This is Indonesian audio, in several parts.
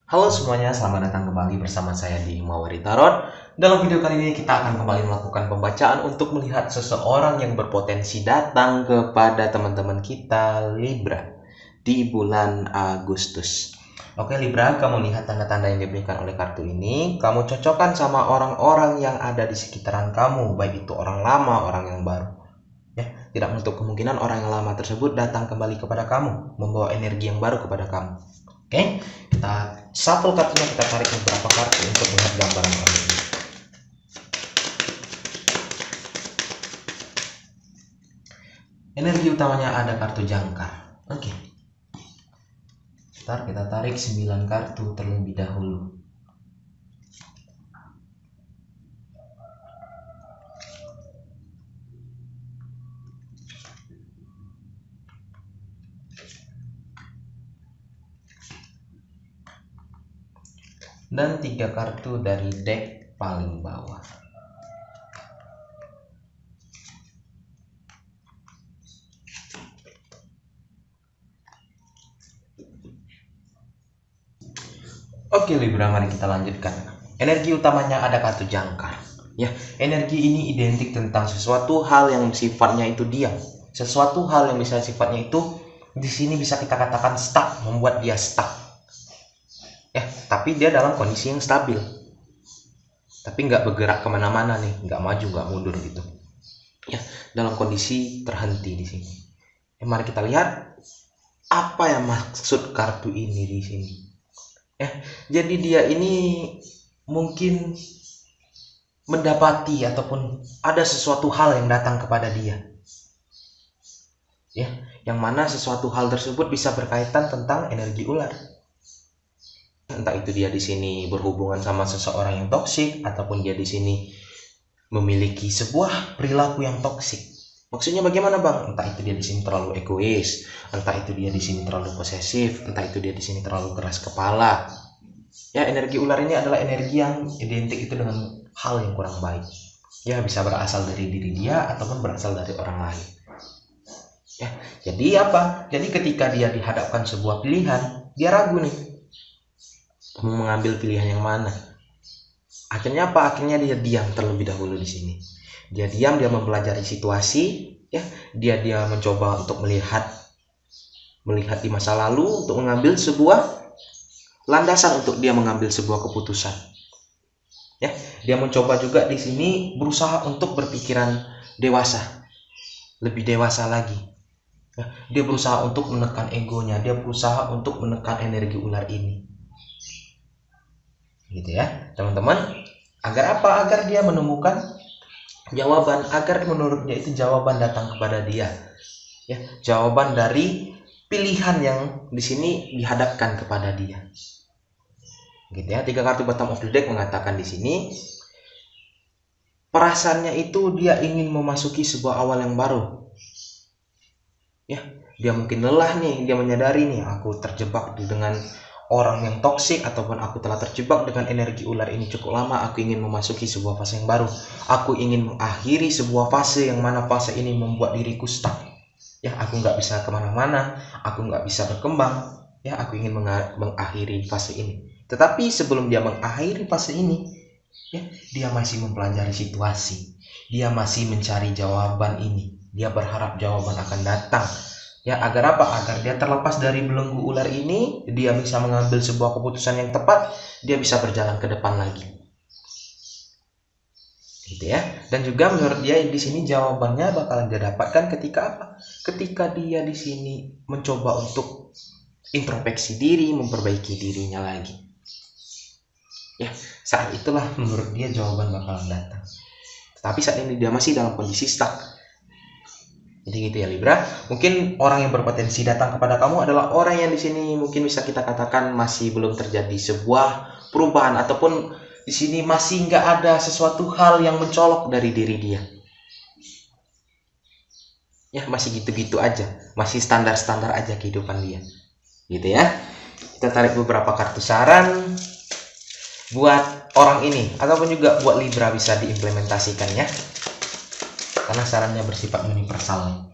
Halo semuanya, selamat datang kembali bersama saya di Mawari Tarot. Dalam video kali ini kita akan kembali melakukan pembacaan untuk melihat seseorang yang berpotensi datang kepada teman-teman kita Libra di bulan Agustus. Oke Libra, kamu lihat tanda-tanda yang diberikan oleh kartu ini. Kamu cocokkan sama orang-orang yang ada di sekitaran kamu, baik itu orang lama, orang yang baru. Ya, tidak menutup kemungkinan orang yang lama tersebut datang kembali kepada kamu, membawa energi yang baru kepada kamu. Oke, kita shuffle kartunya, kita tarik beberapa kartu untuk melihat gambaran kali ini. Energi utamanya ada kartu jangkar. Oke. Ntar kita tarik 9 kartu terlebih dahulu. Dan 3 kartu dari deck paling bawah. Oke Libra, mari kita lanjutkan. Energi utamanya ada kartu jangkar. Ya, energi ini identik tentang sesuatu hal yang sifatnya itu diam. Sesuatu hal yang bisa sifatnya itu di sini bisa kita katakan stuck, membuat dia stuck. Ya, tapi dia dalam kondisi yang stabil. Tapi nggak bergerak kemana-mana nih, nggak maju, nggak mundur gitu. Ya, dalam kondisi terhenti di sini. Mari kita lihat apa yang maksud kartu ini di sini. Jadi dia ini mungkin mendapati ataupun ada sesuatu hal yang datang kepada dia. Ya, yang mana sesuatu hal tersebut bisa berkaitan tentang energi ular. Entah itu dia di sini berhubungan sama seseorang yang toksik ataupun dia di sini memiliki sebuah perilaku yang toksik. Maksudnya bagaimana, Bang? Entah itu dia di sini terlalu egois, entah itu dia di sini terlalu posesif, entah itu dia di sini terlalu keras kepala. Ya, energi ular ini adalah energi yang identik itu dengan hal yang kurang baik. Ya, bisa berasal dari diri dia ataupun berasal dari orang lain. Ya, jadi apa? Jadi ketika dia dihadapkan sebuah pilihan, dia ragu nih, mau mengambil pilihan yang mana. Akhirnya apa? Akhirnya dia diam terlebih dahulu di sini. Dia diam, dia mempelajari situasi, ya. Dia mencoba untuk melihat di masa lalu untuk mengambil sebuah landasan untuk dia mengambil sebuah keputusan. Ya, dia mencoba juga di sini berusaha untuk berpikiran dewasa, lebih dewasa lagi. Ya, dia berusaha untuk menekan egonya, dia berusaha untuk menekan energi ular ini. Gitu ya, teman-teman. Agar apa? Agar dia menemukan jawaban, agar menurut dia itu jawaban datang kepada dia. Ya, jawaban dari pilihan yang di sini dihadapkan kepada dia. Gitu ya. 3 kartu bottom of the deck mengatakan di sini perasaannya itu dia ingin memasuki sebuah awal yang baru. Ya, dia mungkin lelah nih, dia menyadari nih, aku terjebak dengan orang yang toksik ataupun aku telah terjebak dengan energi ular ini cukup lama. Aku ingin memasuki sebuah fase yang baru. Aku ingin mengakhiri sebuah fase yang mana fase ini membuat diriku stuck. Ya, aku nggak bisa kemana-mana, aku nggak bisa berkembang. Ya, aku ingin mengakhiri fase ini. Tetapi sebelum dia mengakhiri fase ini, ya, dia masih mempelajari situasi. Dia masih mencari jawaban ini. Dia berharap jawaban akan datang. Ya, agar apa? Agar dia terlepas dari belenggu ular ini, dia bisa mengambil sebuah keputusan yang tepat, dia bisa berjalan ke depan lagi. Gitu ya. Dan juga menurut dia di sini jawabannya bakalan dia dapatkan ketika apa? Ketika dia di sini mencoba untuk introspeksi diri, memperbaiki dirinya lagi. Ya, saat itulah menurut dia jawaban bakalan datang. Tapi saat ini dia masih dalam kondisi stuck. Jadi gitu ya Libra. Mungkin orang yang berpotensi datang kepada kamu adalah orang yang di sini mungkin bisa kita katakan masih belum terjadi sebuah perubahan ataupun di sini masih nggak ada sesuatu hal yang mencolok dari diri dia. Ya, masih gitu-gitu aja, masih standar-standar aja kehidupan dia. Gitu ya. Kita tarik beberapa kartu saran buat orang ini ataupun juga buat Libra bisa diimplementasikan ya. Karena sarannya bersifat universal.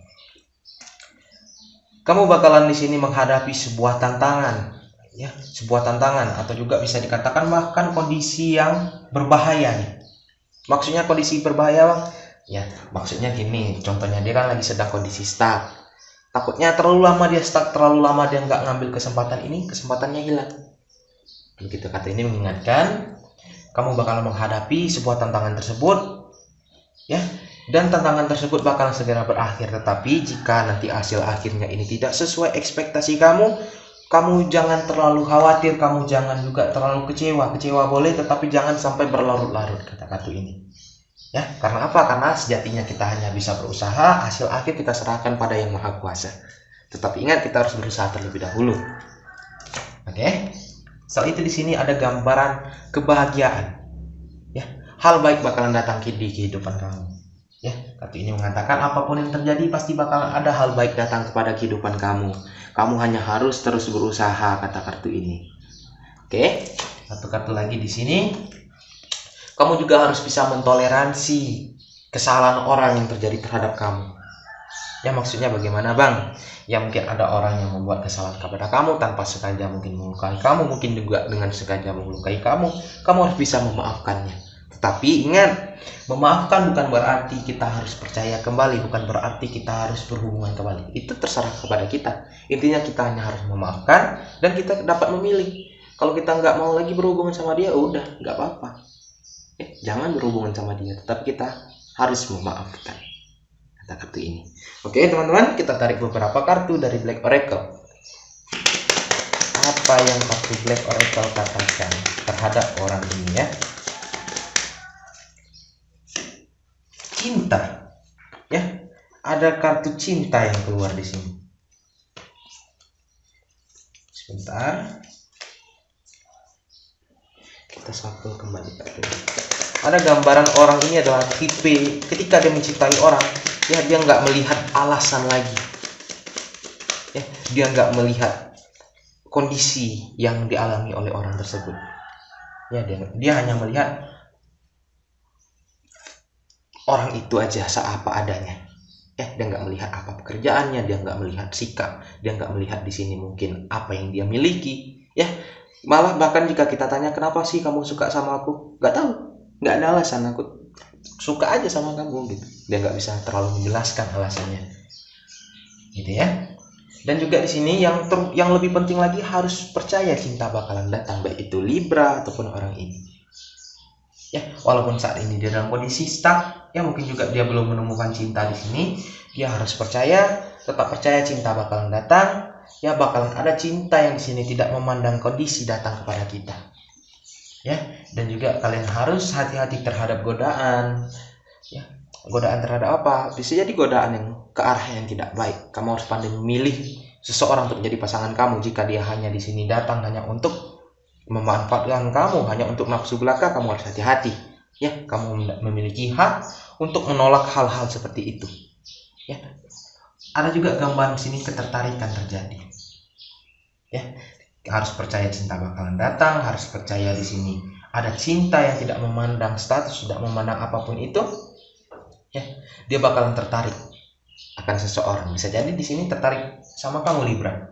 Kamu bakalan di sini menghadapi sebuah tantangan. Ya, sebuah tantangan atau juga bisa dikatakan bahkan kondisi yang berbahaya nih. Maksudnya kondisi berbahaya Bang? Ya, maksudnya gini, contohnya dia kan lagi sedang kondisi stuck. Takutnya terlalu lama dia stuck, terlalu lama dia nggak ngambil kesempatan ini, kesempatannya hilang. Begitu kata ini mengingatkan, kamu bakal menghadapi sebuah tantangan tersebut, ya, dan tantangan tersebut bakal segera berakhir. Tetapi jika nanti hasil akhirnya ini tidak sesuai ekspektasi kamu, kamu jangan terlalu khawatir, kamu jangan juga terlalu kecewa. Kecewa boleh, tetapi jangan sampai berlarut-larut, kata kartu ini. Ya, karena apa? Karena sejatinya kita hanya bisa berusaha, hasil akhir kita serahkan pada Yang Maha Kuasa. Tetapi ingat, kita harus berusaha terlebih dahulu. Oke. Setelah itu di sini ada gambaran kebahagiaan. Ya, hal baik bakalan datang di kehidupan kamu. Ya, kartu ini mengatakan apapun yang terjadi pasti bakalan ada hal baik datang kepada kehidupan kamu. Kamu hanya harus terus berusaha, kata kartu ini. Oke, satu kartu lagi di sini. Kamu juga harus bisa mentoleransi kesalahan orang yang terjadi terhadap kamu. Ya, maksudnya bagaimana Bang? Ya, mungkin ada orang yang membuat kesalahan kepada kamu tanpa sengaja mungkin melukai kamu, mungkin juga dengan sengaja melukai kamu. Kamu harus bisa memaafkannya. Tetapi ingat, memaafkan bukan berarti kita harus percaya kembali, bukan berarti kita harus berhubungan kembali. Itu terserah kepada kita. Intinya kita hanya harus memaafkan dan kita dapat memilih. Kalau kita nggak mau lagi berhubungan sama dia, udah nggak apa-apa. Jangan berhubungan sama dia, tetapi kita harus memaafkan, kata kartu ini. Oke teman-teman, kita tarik beberapa kartu dari Black Oracle. Apa yang kartu Black Oracle katakan terhadap orang ini ya? Cinta, ya, ada kartu cinta yang keluar di sini. Sebentar, kita shuffle kembali kartu. Ada gambaran orang ini adalah tipe ketika dia mencintai orang, ya dia nggak melihat alasan lagi, ya dia nggak melihat kondisi yang dialami oleh orang tersebut, ya dia hanya melihat orang itu aja seapa adanya. Dia nggak melihat apa pekerjaannya, dia nggak melihat sikap, dia nggak melihat di sini mungkin apa yang dia miliki, ya malah bahkan jika kita tanya kenapa sih kamu suka sama aku, nggak tahu, nggak ada alasan, aku suka aja sama kamu gitu. Dia nggak bisa terlalu menjelaskan alasannya, gitu ya. Dan juga di sini yang lebih penting lagi, harus percaya cinta bakalan datang, baik itu Libra ataupun orang ini. Ya, walaupun saat ini dia dalam kondisi stuck, ya mungkin juga dia belum menemukan cinta di sini, dia harus percaya, tetap percaya cinta bakalan datang. Ya, bakalan ada cinta yang di sini tidak memandang kondisi datang kepada kita. Ya, dan juga kalian harus hati-hati terhadap godaan. Ya, godaan terhadap apa? Bisa jadi godaan yang ke arah yang tidak baik. Kamu harus pandai memilih seseorang untuk menjadi pasangan kamu. Jika dia hanya di sini datang hanya untuk memanfaatkan kamu, hanya untuk nafsu belaka, kamu harus hati-hati. Ya, kamu memiliki hak untuk menolak hal-hal seperti itu. Ya, ada juga gambaran sini ketertarikan terjadi. Ya, harus percaya cinta bakalan datang, harus percaya di sini ada cinta yang tidak memandang status, tidak memandang apapun itu. Ya, dia bakalan tertarik akan seseorang. Bisa jadi di sini tertarik sama kamu Libra.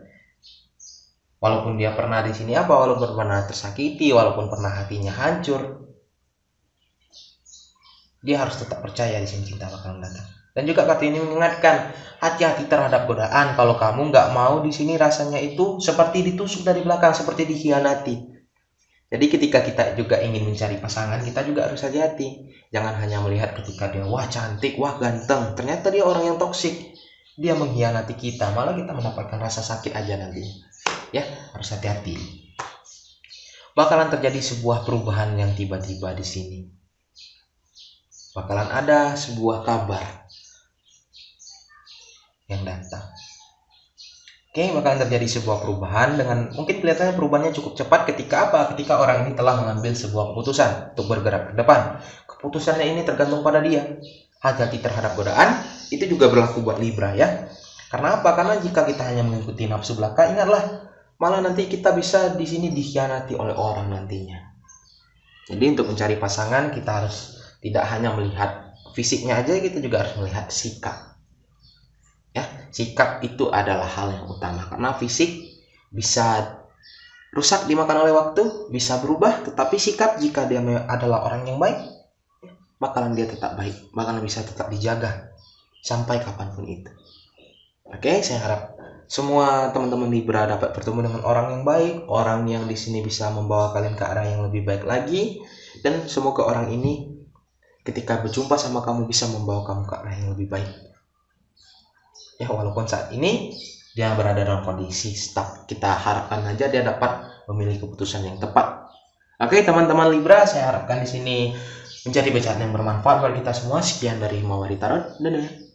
Walaupun dia pernah di sini walaupun pernah tersakiti, walaupun pernah hatinya hancur, dia harus tetap percaya di sini cinta bakalan datang. Dan juga kartu ini mengingatkan, hati-hati terhadap godaan. Kalau kamu nggak mau di sini, rasanya itu seperti ditusuk dari belakang, seperti dikhianati. Jadi ketika kita juga ingin mencari pasangan, kita juga harus hati-hati. Jangan hanya melihat ketika dia wah cantik, wah ganteng, ternyata dia orang yang toksik, dia mengkhianati kita, malah kita mendapatkan rasa sakit aja nanti. Ya, harus hati-hati. Bakalan terjadi sebuah perubahan yang tiba-tiba di sini. Bakalan ada sebuah kabar yang datang. Oke, bakalan terjadi sebuah perubahan dengan mungkin kelihatannya perubahannya cukup cepat ketika apa? Ketika orang ini telah mengambil sebuah keputusan untuk bergerak ke depan. Keputusannya ini tergantung pada dia. Hati-hati terhadap godaan, itu juga berlaku buat Libra ya. Karena apa? Karena jika kita hanya mengikuti nafsu belaka, ingatlah, malah nanti kita bisa di sini dikhianati oleh orang nantinya. Jadi untuk mencari pasangan kita harus tidak hanya melihat fisiknya aja, kita juga harus melihat sikap. Ya, sikap itu adalah hal yang utama, karena fisik bisa rusak dimakan oleh waktu, bisa berubah, tetapi sikap jika dia adalah orang yang baik, bakalan dia tetap baik, bakalan bisa tetap dijaga sampai kapanpun itu. Oke, saya harap semua teman-teman Libra dapat bertemu dengan orang yang baik, orang yang di sini bisa membawa kalian ke arah yang lebih baik lagi, dan semoga orang ini ketika berjumpa sama kamu bisa membawa kamu ke arah yang lebih baik. Ya, walaupun saat ini dia berada dalam kondisi stuck, kita harapkan aja dia dapat memilih keputusan yang tepat. Oke, teman-teman Libra, saya harapkan di sini menjadi bacaan yang bermanfaat bagi kita semua. Sekian dari Mawari Tarot. Dadah.